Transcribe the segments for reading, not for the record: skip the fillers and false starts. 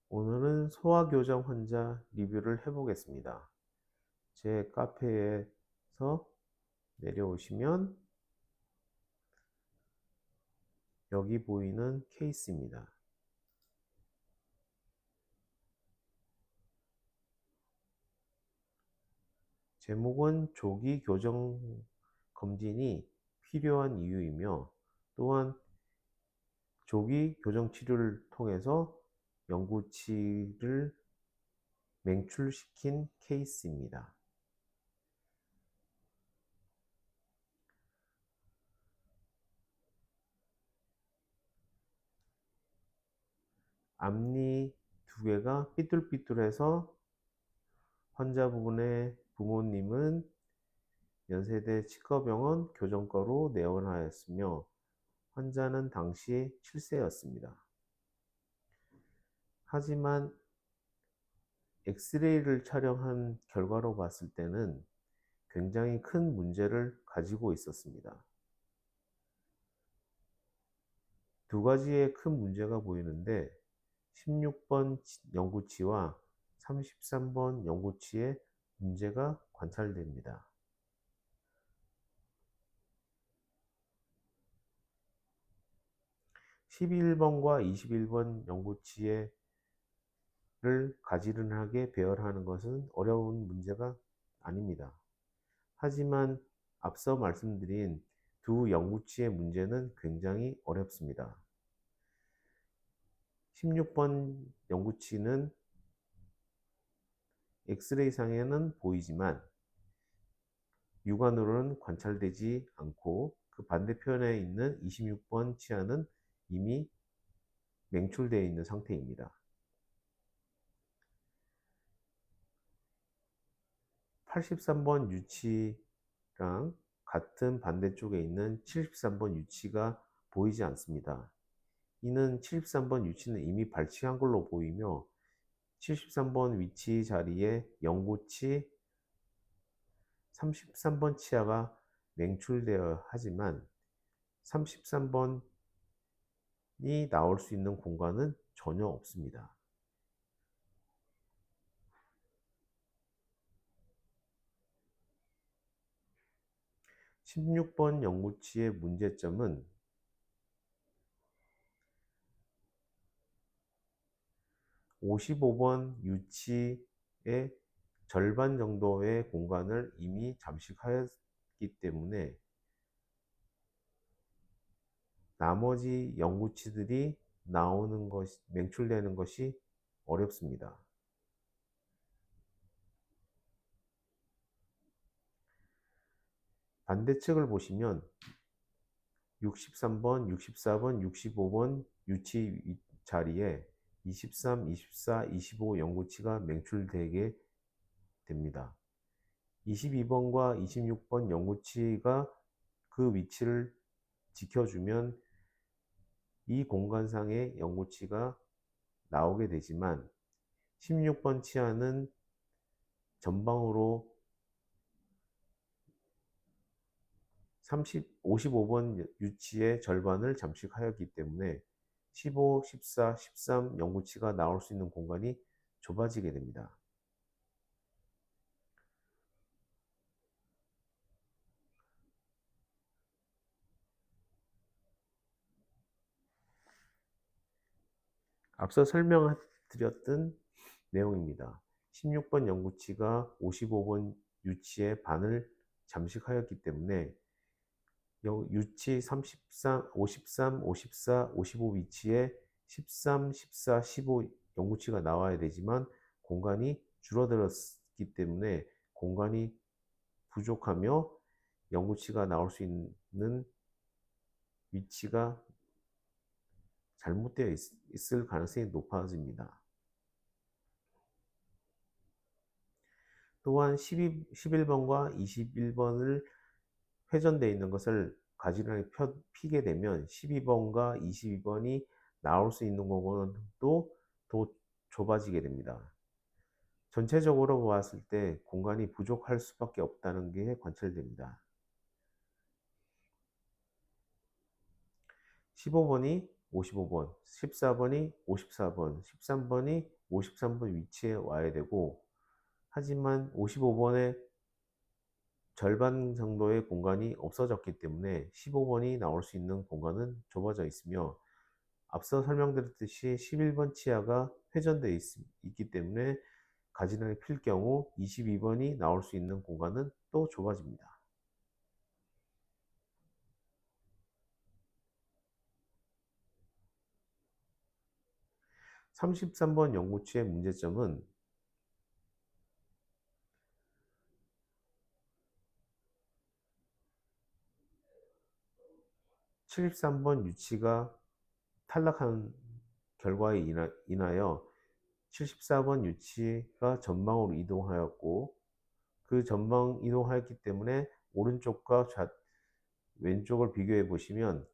오늘은 소화교정 환자 리뷰를 해보겠습니다. 제 카페에서 내려오시면 여기 보이는 케이스입니다. 제목은 조기 교정 검진이 필요한 이유이며, 또한 조기 교정 치료를 통해서 영구치를 맹출시킨 케이스입니다. 앞니 두 개가 삐뚤삐뚤해서 환자분의 부모님은 연세대 치과병원 교정과로 내원하였으며, 환자는 당시 7세였습니다. 하지만 엑스레이를 촬영한 결과로 봤을 때는 굉장히 큰 문제를 가지고 있었습니다. 두 가지의 큰 문제가 보이는데, 16번 영구치와 33번 영구치에 문제가 관찰됩니다. 11번과 21번 영구치를 가지런하게 배열하는 것은 어려운 문제가 아닙니다. 하지만 앞서 말씀드린 두 영구치의 문제는 굉장히 어렵습니다. 16번 영구치는 엑스레이상에는 보이지만 육안으로는 관찰되지 않고, 그 반대편에 있는 26번 치아는 이미 맹출되어 있는 상태입니다. 83번 유치랑 같은 반대쪽에 있는 73번 유치가 보이지 않습니다. 이는 73번 유치는 이미 발치한 걸로 보이며, 73번 위치 자리에 영구치 33번 치아가 맹출되어 하지만 33번이 나올 수 있는 공간은 전혀 없습니다. 16번 영구치의 문제점은 55번 유치의 절반 정도의 공간을 이미 잠식하였기 때문에 나머지 영구치들이 나오는 것이, 맹출되는 것이 어렵습니다. 반대측을 보시면 63번, 64번, 65번 유치 자리에 23, 24, 25 영구치가 맹출되게 됩니다. 22번과 26번 영구치가 그 위치를 지켜주면 이 공간상의 영구치가 나오게 되지만, 16번 치아는 전방으로 55번 유치의 절반을 잠식하였기 때문에 15, 14, 13 영구치가 나올 수 있는 공간이 좁아지게 됩니다. 앞서 설명드렸던 내용입니다. 16번 영구치가 55번 유치의 반을 잠식하였기 때문에 유치 33, 53, 54, 55 위치에 13, 14, 15 영구치가 나와야 되지만 공간이 줄어들었기 때문에 공간이 부족하며 영구치가 나올 수 있는 위치가 잘못되어 있을 가능성이 높아집니다. 또한 11번과 21번을 회전되어 있는 것을 가지런하게 피게 되면 12번과 22번이 나올 수 있는 공간도 더 좁아지게 됩니다. 전체적으로 보았을 때 공간이 부족할 수밖에 없다는 게 관찰됩니다. 15번이 55번, 14번이 54번, 13번이 53번 위치에 와야 되고, 하지만 55번의 절반 정도의 공간이 없어졌기 때문에 15번이 나올 수 있는 공간은 좁아져 있으며, 앞서 설명드렸듯이 11번 치아가 회전되어 있기 때문에 가지런히 필 경우 22번이 나올 수 있는 공간은 또 좁아집니다. 33번 연구치의 문제점은 73번 유치가 탈락한 결과에 인하여 74번 유치가 전방으로 이동하였고, 그 전방 이동하였기 때문에 오른쪽과 왼쪽을 비교해 보시면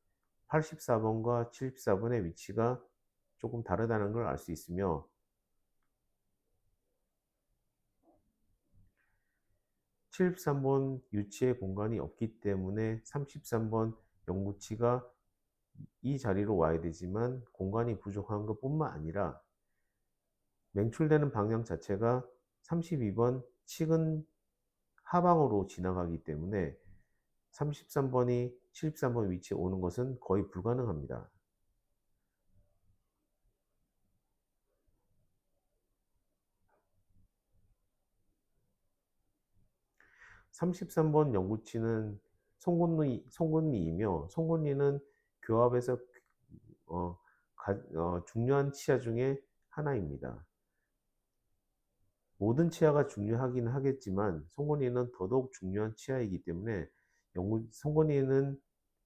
84번과 74번의 위치가 조금 다르다는 걸 알 수 있으며, 73번 유치의 공간이 없기 때문에 33번 영구치가 이 자리로 와야 되지만 공간이 부족한 것뿐만 아니라 맹출되는 방향 자체가 32번 측은 하방으로 지나가기 때문에 33번이 73번 위치에 오는 것은 거의 불가능합니다. 33번 영구치는 송곳니이며, 송곳니는 교합에서 중요한 치아 중에 하나입니다. 모든 치아가 중요하긴 하겠지만 송곳니는 더더욱 중요한 치아이기 때문에 송곳니는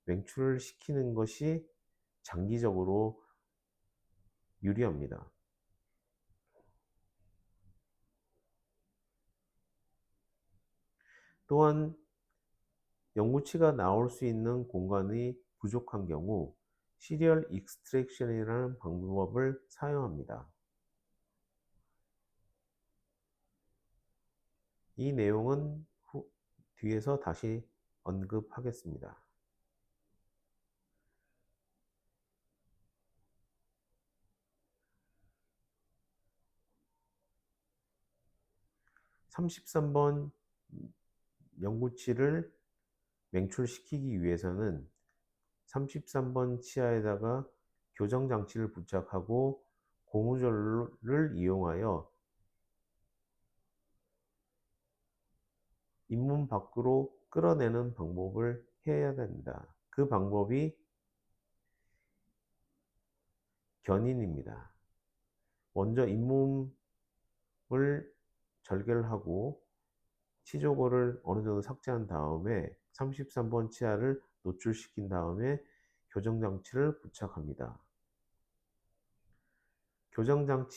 맹출을 시키는 것이 장기적으로 유리합니다. 또한 영구치가 나올 수 있는 공간이 부족한 경우 시리얼 익스트랙션이라는 방법을 사용합니다. 이 내용은 뒤에서 다시 언급하겠습니다. 33번 영구치를 맹출시키기 위해서는 33번 치아에다가 교정장치를 부착하고 고무줄을 이용하여 잇몸 밖으로 끌어내는 방법을 해야 됩니다. 그 방법이 견인입니다. 먼저 잇몸을 절개를 하고 치조골을 어느 정도 삭제한 다음에 33번 치아를 노출시킨 다음에 교정장치를 부착합니다. 교정용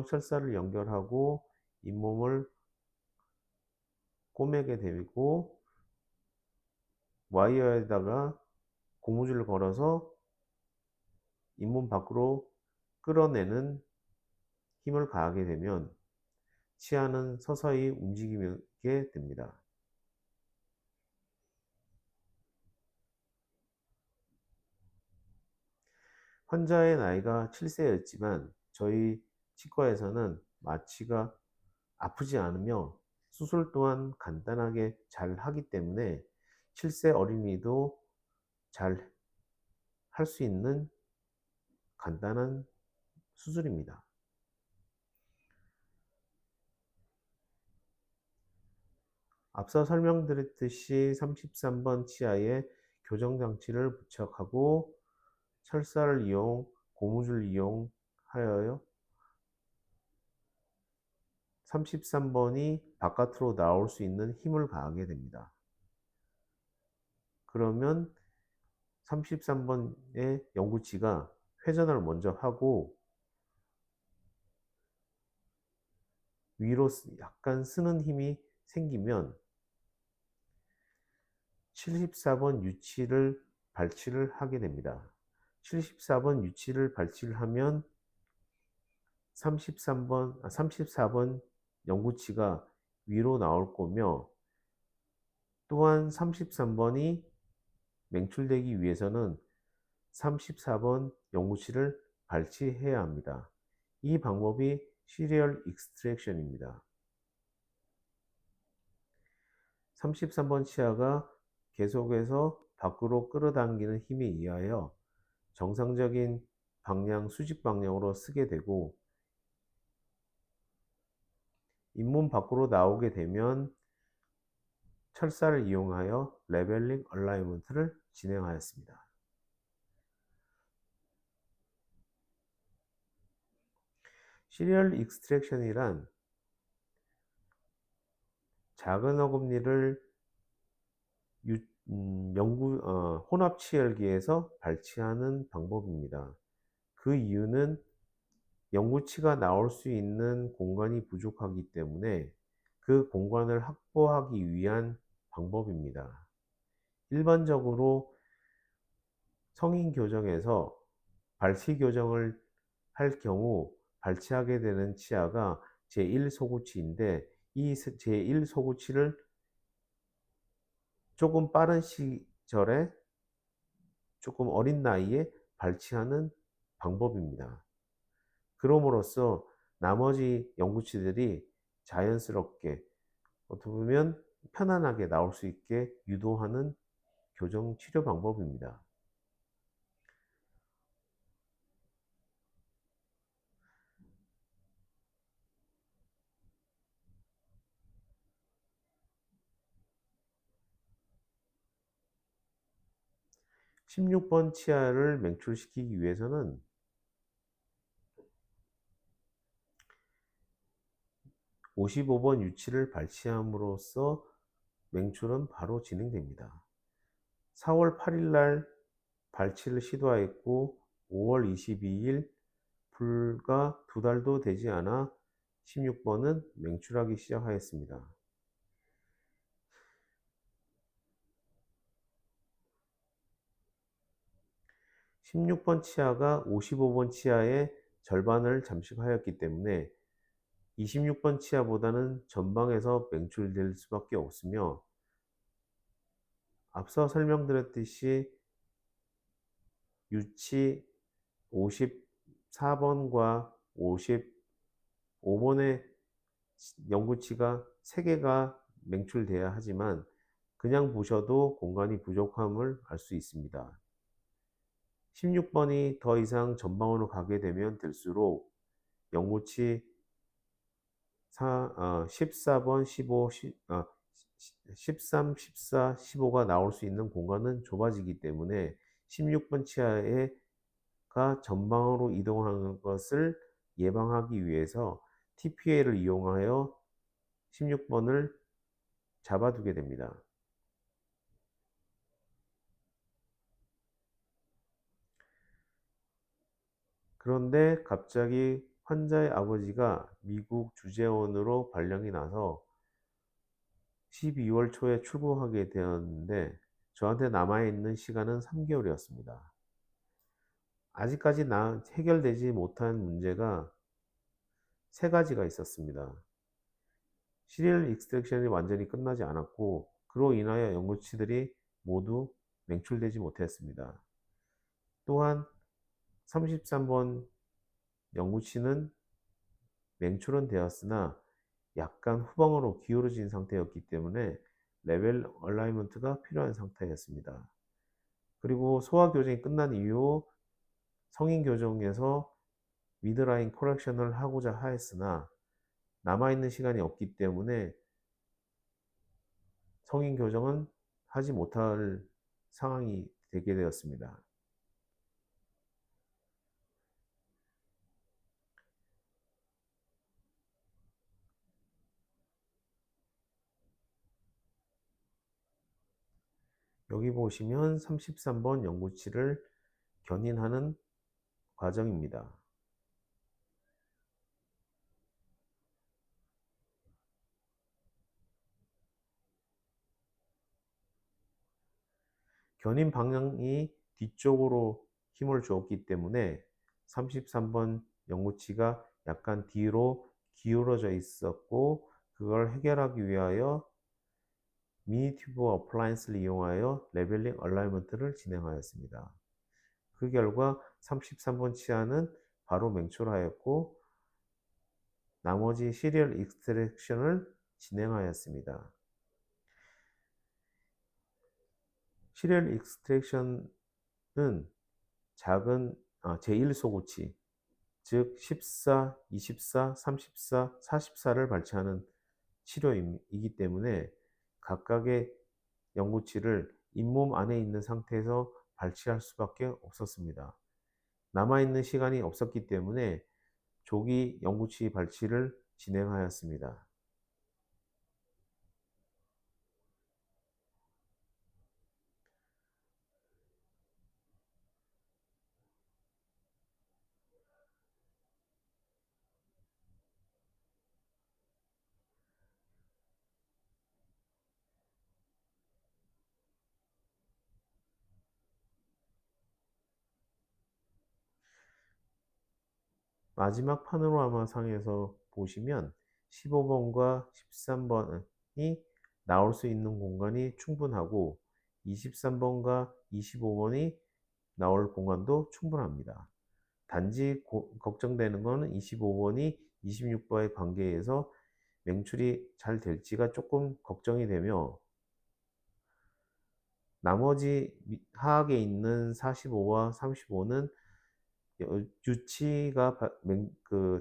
철사를 연결하고 잇몸을 꼬매게 되고 와이어에다가 고무줄을 걸어서 잇몸 밖으로 끌어내는 힘을 가하게 되면 치아는 서서히 움직이게 됩니다. 환자의 나이가 7세였지만 저희 치과에서는 마취가 아프지 않으며 수술 또한 간단하게 잘 하기 때문에 7세 어린이도 잘 할 수 있는 간단한 수술입니다. 앞서 설명드렸듯이 33번 치아에 교정장치를 부착하고 철사를 고무줄 이용하여 33번이 바깥으로 나올 수 있는 힘을 가하게 됩니다. 그러면 33번의 영구치가 회전을 먼저 하고 위로 약간 쓰는 힘이 생기면 74번 유치를 발치를 하게 됩니다. 74번 유치를 발치를 하면 34번 영구치가 위로 나올 거며, 또한 33번이 맹출되기 위해서는 34번 연구치를 발치해야 합니다. 이 방법이 시리얼 익스트랙션입니다. 33번 치아가 계속해서 밖으로 끌어당기는 힘에 의하여 정상적인 방향, 수직 방향으로 쓰게 되고 잇몸 밖으로 나오게 되면 철사를 이용하여 레벨링 얼라이먼트를 진행하였습니다. 시리얼 익스트랙션이란 작은 어금니를 혼합 치열기에서 발치하는 방법입니다. 그 이유는 영구치가 나올 수 있는 공간이 부족하기 때문에 그 공간을 확보하기 위한 방법입니다. 일반적으로 성인 교정에서 발치 교정을 할 경우 발치하게 되는 치아가 제1소구치인데 이 제1소구치를 조금 빠른 시절에 조금 어린 나이에 발치하는 방법입니다. 그럼으로써 나머지 영구치들이 자연스럽게 어떻게 보면 편안하게 나올 수 있게 유도하는 교정 치료 방법입니다. 16번 치아를 맹출시키기 위해서는 55번 유치를 발치함으로써 맹출은 바로 진행됩니다. 4월 8일 날 발치를 시도하였고 5월 22일 불과 2달도 되지 않아 16번은 맹출하기 시작하였습니다. 16번 치아가 55번 치아의 절반을 잠식하였기 때문에 26번 치아보다는 전방에서 맹출될 수밖에 없으며 앞서 설명드렸듯이 유치 54번과 55번의 영구치가 3개가 맹출돼야 하지만 그냥 보셔도 공간이 부족함을 알 수 있습니다. 16번이 더 이상 전방으로 가게 되면 될수록 영구치 14번, 15, 13, 14, 15가 나올 수 있는 공간은 좁아지기 때문에 16번 치아가 전방으로 이동하는 것을 예방하기 위해서 TPA를 이용하여 16번을 잡아두게 됩니다. 그런데 갑자기 환자의 아버지가 미국 주재원으로 발령이 나서 12월 초에 출국하게 되었는데 저한테 남아있는 시간은 3개월이었습니다. 아직까지 해결되지 못한 문제가 3가지가 있었습니다. 시리얼 익스트랙션이 완전히 끝나지 않았고 그로 인하여 연구치들이 모두 맹출되지 못했습니다. 또한 33번 연구치는 맹출은 되었으나 약간 후방으로 기울어진 상태였기 때문에 레벨 얼라이먼트가 필요한 상태였습니다. 그리고 소아 교정이 끝난 이후 성인 교정에서 미드라인 코렉션을 하고자 하였으나 남아있는 시간이 없기 때문에 성인 교정은 하지 못할 상황이 되게 되었습니다. 여기 보시면 33번 연구치를 견인하는 과정입니다. 견인 방향이 뒤쪽으로 힘을 주었기 때문에 33번 연구치가 약간 뒤로 기울어져 있었고 그걸 해결하기 위하여 미니 튜브 어플라이언스를 이용하여 레벨링 얼라이먼트를 진행하였습니다. 그 결과 33번 치아는 바로 맹출하였고 나머지 시리얼 익스트랙션을 진행하였습니다. 시리얼 익스트랙션은 작은 제1소구치, 즉 14, 24, 34, 44를 발치하는 치료이기 때문에 각각의 영구치를 잇몸 안에 있는 상태에서 발치할 수밖에 없었습니다. 남아있는 시간이 없었기 때문에 조기 영구치 발치를 진행하였습니다. 마지막 파노라마 상에서 보시면 15번과 13번이 나올 수 있는 공간이 충분하고 23번과 25번이 나올 공간도 충분합니다. 단지 걱정되는 것은 25번이 26번의 관계에서 맹출이 잘 될지가 조금 걱정이 되며 나머지 하악에 있는 45와 35는 유치가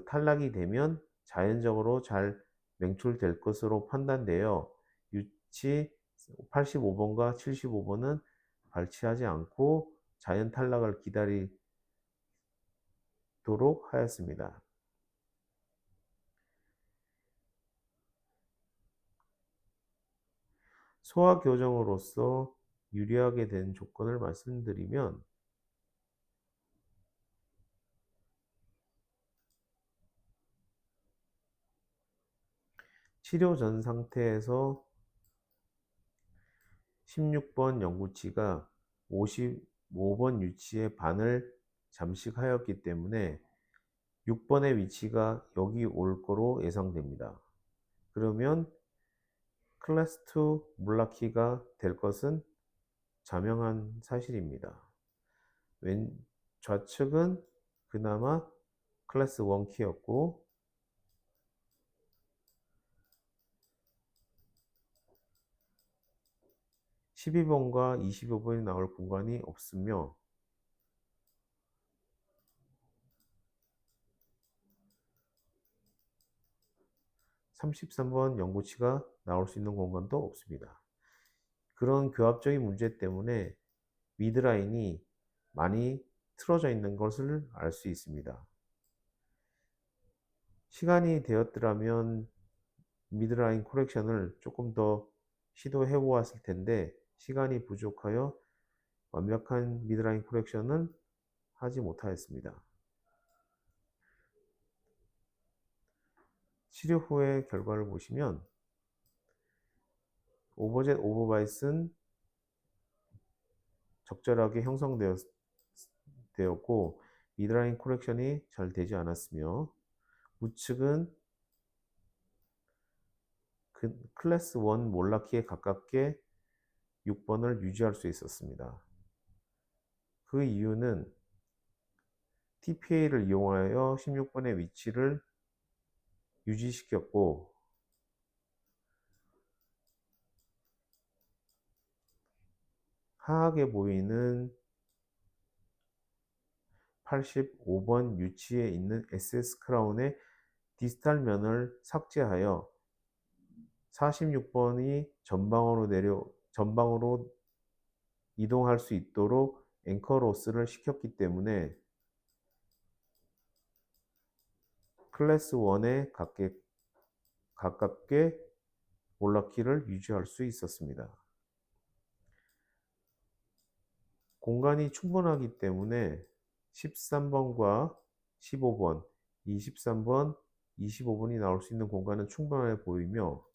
탈락이 되면 자연적으로 잘 맹출될 것으로 판단되어 유치 85번과 75번은 발치하지 않고 자연 탈락을 기다리도록 하였습니다. 소화 교정으로서 유리하게 된 조건을 말씀드리면 치료 전 상태에서 16번 영구치가 55번 유치의 반을 잠식하였기 때문에 6번의 위치가 여기 올 거로 예상됩니다. 그러면 클래스 2 몰라키가 될 것은 자명한 사실입니다. 좌측은 그나마 클래스 1 키였고 12번과 25번이 나올 공간이 없으며 33번 영구치가 나올 수 있는 공간도 없습니다. 그런 교합적인 문제 때문에 미드라인이 많이 틀어져 있는 것을 알 수 있습니다. 시간이 되었더라면 미드라인 코렉션을 조금 더 시도해 보았을 텐데 시간이 부족하여 완벽한 미드라인 코렉션은 하지 못하였습니다. 치료 후의 결과를 보시면 오버젯 오버바이스는 적절하게 형성되었고 미드라인 코렉션이 잘 되지 않았으며 우측은 클래스 1 몰라키에 가깝게 6번을 유지할 수 있었습니다. 그 이유는 TPA를 이용하여 16번의 위치를 유지시켰고 하악에 보이는 85번 위치에 있는 SS 크라운의 디스탈 면을 삭제하여 46번이 전방으로 이동할 수 있도록 앵커 로스를 시켰기 때문에 클래스 1에 가깝게 몰라키를 유지할 수 있었습니다. 공간이 충분하기 때문에 13번과 15번, 23번, 25번이 나올 수 있는 공간은 충분해 보이며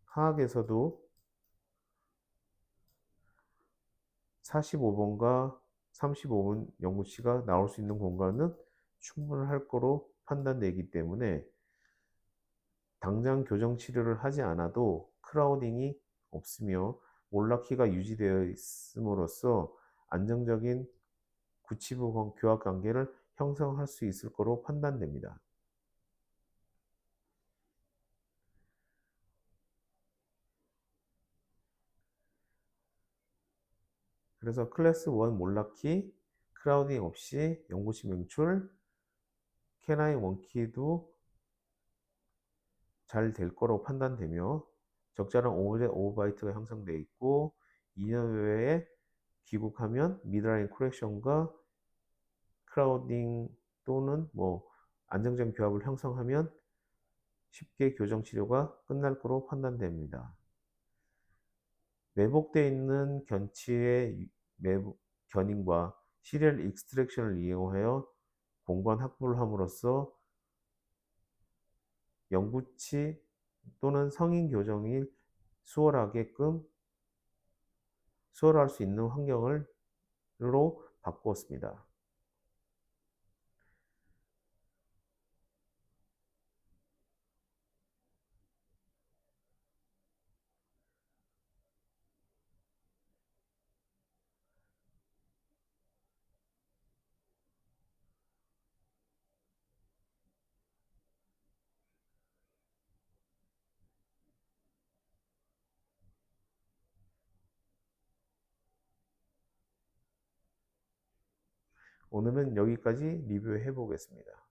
하악에서도 45번과 35번 영구치가 나올 수 있는 공간은 충분할 거로 판단되기 때문에 당장 교정 치료를 하지 않아도 크라우딩이 없으며 몰라키가 유지되어 있음으로써 안정적인 구치부 교합 관계를 형성할 수 있을 거로 판단됩니다. 그래서 클래스 1 몰라키, 크라우딩 없이 연구시 명출, 캐나인 원키도 잘 될 거로 판단되며 적절한 오버바이트가 형성되어 있고 2년 외에 귀국하면 미드라인 코렉션과 크라우딩 또는 뭐 안정적 교합을 형성하면 쉽게 교정 치료가 끝날 거로 판단됩니다. 매복되어 있는 견치의 견인과 시리얼 익스트랙션을 이용하여 공간 확보를 함으로써 영구치 또는 성인 교정이 수월하게끔 수월할 수 있는 환경으로 바꾸었습니다. 오늘은 여기까지 리뷰해 보겠습니다.